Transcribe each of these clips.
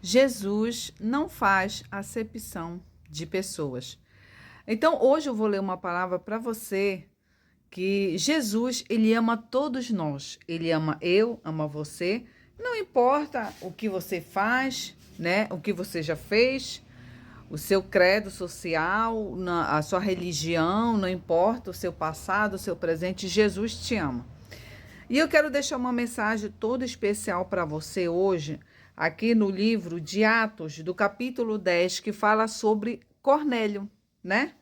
Jesus não faz acepção de pessoas. Então, hoje eu vou ler uma palavra para você que Jesus, ele ama todos nós. Ele ama eu, ama você. Não importa o que você faz, né? O que você já fez, o seu credo social, a sua religião, não importa o seu passado, o seu presente, Jesus te ama. E eu quero deixar uma mensagem toda especial para você hoje, aqui no livro de Atos, do capítulo 10, que fala sobre Cornélio, né?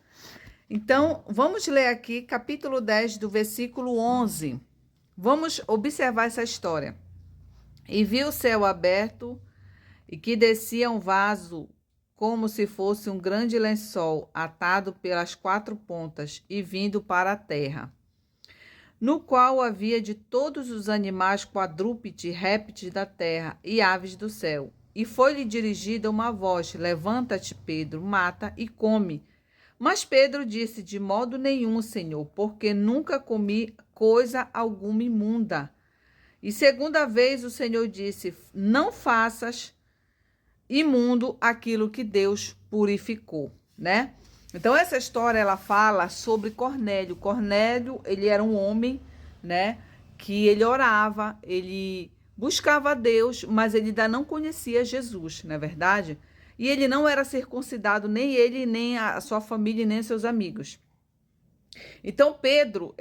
Então, vamos ler aqui, capítulo 10, do versículo 11. Vamos observar essa história. E viu o céu aberto e que descia um vaso como se fosse um grande lençol atado pelas quatro pontas e vindo para a terra, no qual havia de todos os animais quadrúpedes, répteis da terra e aves do céu. E foi-lhe dirigida uma voz: levanta-te, Pedro, mata e come. Mas Pedro disse: de modo nenhum, Senhor, porque nunca comi coisa alguma imunda. E segunda vez o Senhor disse: não faças imundo aquilo que Deus purificou, né? Então essa história ela fala sobre Cornélio. Cornélio, ele era um homem, né, que ele orava, ele buscava a Deus, mas ele ainda não conhecia Jesus, não é verdade? E ele não era circuncidado, nem ele, nem a sua família, nem seus amigos. Então Pedro,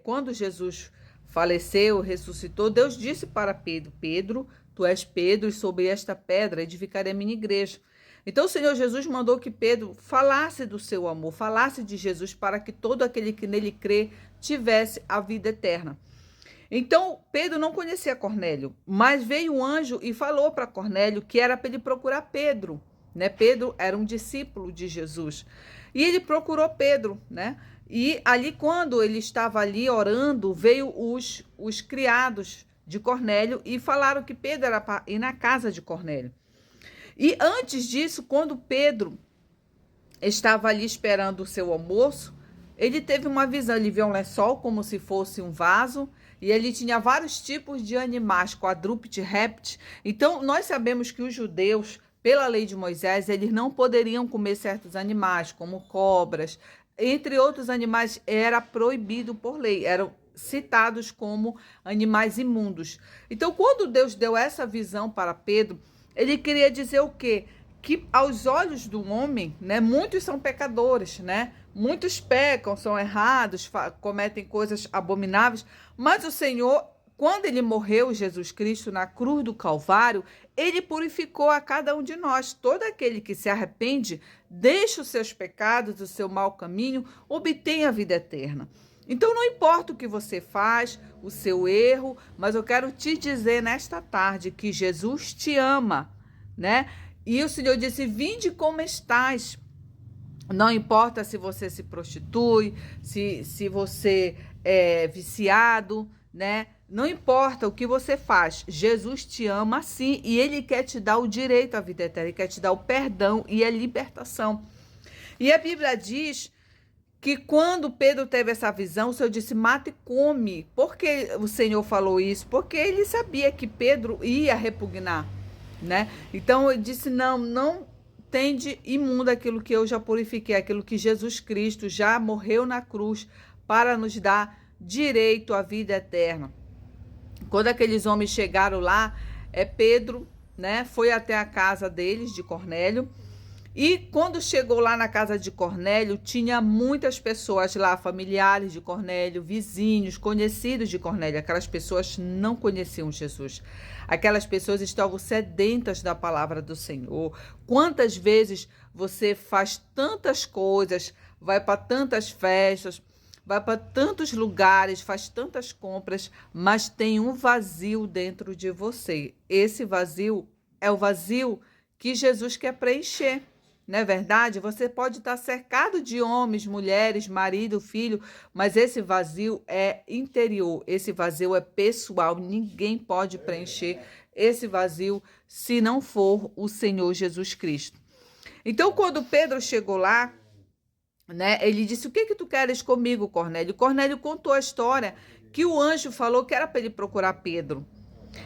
quando Jesus faleceu, ressuscitou, Deus disse para Pedro: Pedro, tu és Pedro, e sobre esta pedra edificarei a minha igreja. Então o Senhor Jesus mandou que Pedro falasse do seu amor, falasse de Jesus, para que todo aquele que nele crê tivesse a vida eterna. Então Pedro não conhecia Cornélio, mas veio um anjo e falou para Cornélio que era para ele procurar Pedro, né? Pedro era um discípulo de Jesus. E ele procurou Pedro, né? E ali, quando ele estava ali orando, veio os criados de Cornélio e falaram que Pedro era para ir na casa de Cornélio. E antes disso, quando Pedro estava ali esperando o seu almoço, ele teve uma visão. Ele viu um lençol como se fosse um vaso, e ele tinha vários tipos de animais, quadrúpedes, répteis. Então, nós sabemos que os judeus, pela lei de Moisés, eles não poderiam comer certos animais, como cobras, entre outros animais, era proibido por lei, eram citados como animais imundos. Então, quando Deus deu essa visão para Pedro, ele queria dizer o quê? Que aos olhos do homem, né, muitos são pecadores, né? Muitos pecam, são errados, cometem coisas abomináveis, mas o Senhor, quando ele morreu, Jesus Cristo, na cruz do Calvário, ele purificou a cada um de nós. Todo aquele que se arrepende, deixa os seus pecados, o seu mau caminho, obtém a vida eterna. Então não importa o que você faz, o seu erro, mas eu quero te dizer nesta tarde que Jesus te ama, né? E o Senhor disse: vinde como estás. Não importa se você se prostitui, se você é viciado, né? Não importa o que você faz, Jesus te ama sim, e Ele quer te dar o direito à vida eterna, Ele quer te dar o perdão e a libertação. E a Bíblia diz que quando Pedro teve essa visão, o Senhor disse: mata e come. Por que o Senhor falou isso? Porque ele sabia que Pedro ia repugnar, né? Então ele disse: não tende imundo aquilo que eu já purifiquei, aquilo que Jesus Cristo já morreu na cruz para nos dar direito à vida eterna. Quando aqueles homens chegaram lá, Pedro, né, foi até a casa deles, de Cornélio. E quando chegou lá na casa de Cornélio, tinha muitas pessoas lá, familiares de Cornélio, vizinhos, conhecidos de Cornélio. Aquelas pessoas não conheciam Jesus. Aquelas pessoas estavam sedentas da palavra do Senhor. Quantas vezes você faz tantas coisas, vai para tantas festas, vai para tantos lugares, faz tantas compras, mas tem um vazio dentro de você. Esse vazio é o vazio que Jesus quer preencher. Não é verdade? Você pode estar cercado de homens, mulheres, marido, filho, mas esse vazio é interior, esse vazio é pessoal. Ninguém pode preencher esse vazio se não for o Senhor Jesus Cristo. Então, quando Pedro chegou lá, né, ele disse: o que tu queres comigo, Cornélio? Cornélio contou a história que o anjo falou que era para ele procurar Pedro.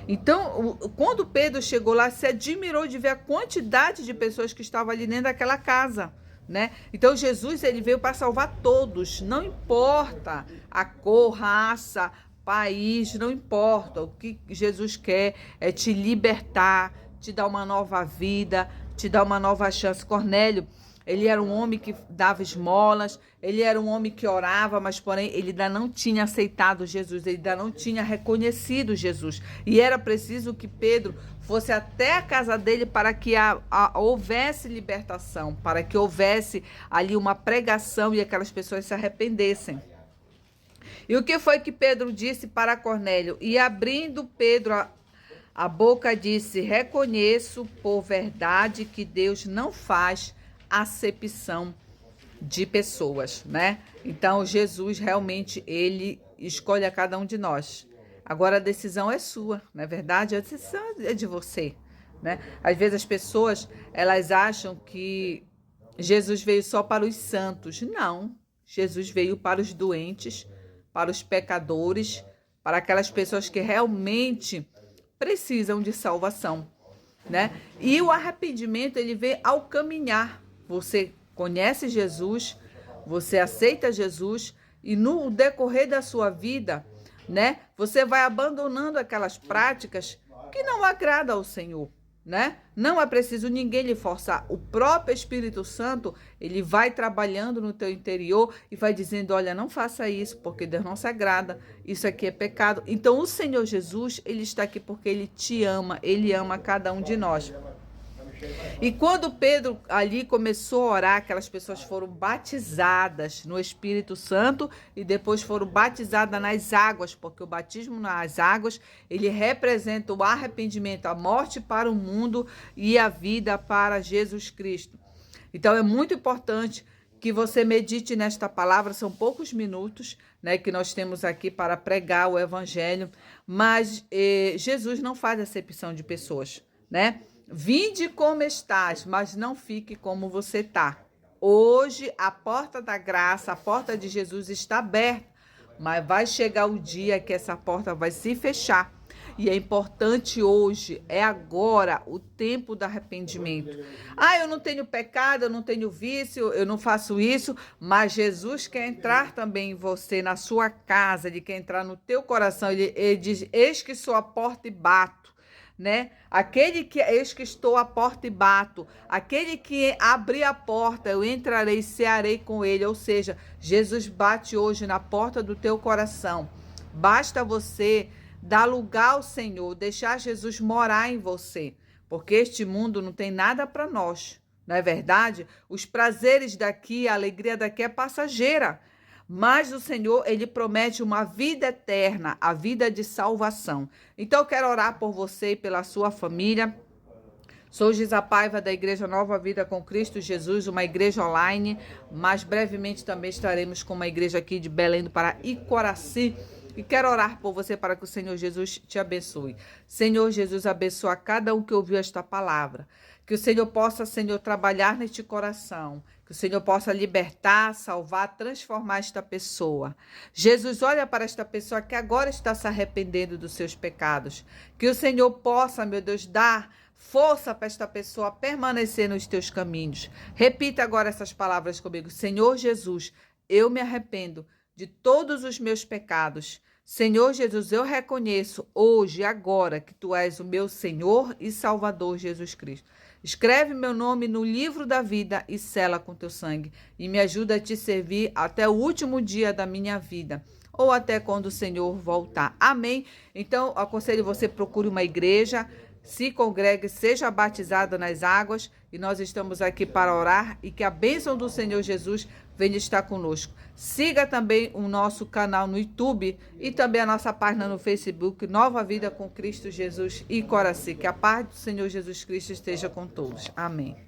Então, quando Pedro chegou lá, se admirou de ver a quantidade de pessoas que estavam ali dentro daquela casa, né? Então, Jesus, ele veio para salvar todos, não importa a cor, raça, país, não importa. O que Jesus quer é te libertar, te dar uma nova vida, te dar uma nova chance. Cornélio, ele era um homem que dava esmolas, ele era um homem que orava, mas porém ele ainda não tinha aceitado Jesus, ele ainda não tinha reconhecido Jesus. E era preciso que Pedro fosse até a casa dele para que houvesse libertação, para que houvesse ali uma pregação e aquelas pessoas se arrependessem. E o que foi que Pedro disse para Cornélio? E abrindo Pedro a boca disse: reconheço por verdade que Deus não faz acepção de pessoas, né? Então, Jesus realmente, ele escolhe a cada um de nós. Agora, a decisão é sua, não é verdade? A decisão é de você, né? Às vezes as pessoas, elas acham que Jesus veio só para os santos. Não, Jesus veio para os doentes, para os pecadores, para aquelas pessoas que realmente precisam de salvação, né? E o arrependimento, ele vem ao caminhar. Você conhece Jesus, você aceita Jesus e no decorrer da sua vida, né, você vai abandonando aquelas práticas que não agradam ao Senhor, né? Não é preciso ninguém lhe forçar. O próprio Espírito Santo, ele vai trabalhando no teu interior e vai dizendo: olha, não faça isso, porque Deus não se agrada, isso aqui é pecado. Então o Senhor Jesus, ele está aqui porque ele te ama, ele ama cada um de nós. E quando Pedro ali começou a orar, aquelas pessoas foram batizadas no Espírito Santo e depois foram batizadas nas águas, porque o batismo nas águas, ele representa o arrependimento, a morte para o mundo e a vida para Jesus Cristo. Então é muito importante que você medite nesta palavra. São poucos minutos, né, que nós temos aqui para pregar o evangelho, mas Jesus não faz acepção de pessoas, né? Vinde como estás, mas não fique como você está. Hoje a porta da graça, a porta de Jesus está aberta, mas vai chegar o dia que essa porta vai se fechar. E é importante hoje, é agora, o tempo do arrependimento. Ah, eu não tenho pecado, eu não tenho vício, eu não faço isso, mas Jesus quer entrar também em você, na sua casa, ele quer entrar no teu coração. Ele diz: eis que sou a porta e bato. Né? Aquele que eis que estou à porta e bato, aquele que abrir a porta, eu entrarei e cearei com ele. Ou seja, Jesus bate hoje na porta do teu coração. Basta você dar lugar ao Senhor, deixar Jesus morar em você, porque este mundo não tem nada para nós, não é verdade? Os prazeres daqui, a alegria daqui é passageira. Mas o Senhor, ele promete uma vida eterna, a vida de salvação. Então, eu quero orar por você e pela sua família. Sou Giza Paiva, da Igreja Nova Vida com Cristo Jesus, uma igreja online, mas brevemente também estaremos com uma igreja aqui de Belém do Pará, Icoraci. E quero orar por você para que o Senhor Jesus te abençoe. Senhor Jesus, abençoa cada um que ouviu esta palavra. Que o Senhor possa, Senhor, trabalhar neste coração. Que o Senhor possa libertar, salvar, transformar esta pessoa. Jesus, olha para esta pessoa que agora está se arrependendo dos seus pecados. Que o Senhor possa, meu Deus, dar força para esta pessoa permanecer nos teus caminhos. Repita agora essas palavras comigo. Senhor Jesus, eu me arrependo de todos os meus pecados. Senhor Jesus, eu reconheço hoje, agora, que Tu és o meu Senhor e Salvador Jesus Cristo. Escreve meu nome no livro da vida e sela com Teu sangue. E me ajuda a Te servir até o último dia da minha vida, ou até quando o Senhor voltar. Amém? Então, aconselho você, procure uma igreja, se congregue, seja batizado nas águas, e nós estamos aqui para orar e que a bênção do Senhor Jesus venha estar conosco. Siga também o nosso canal no YouTube e também a nossa página no Facebook, Nova Vida com Cristo Jesus e Icoraci. Que a paz do Senhor Jesus Cristo esteja com todos. Amém.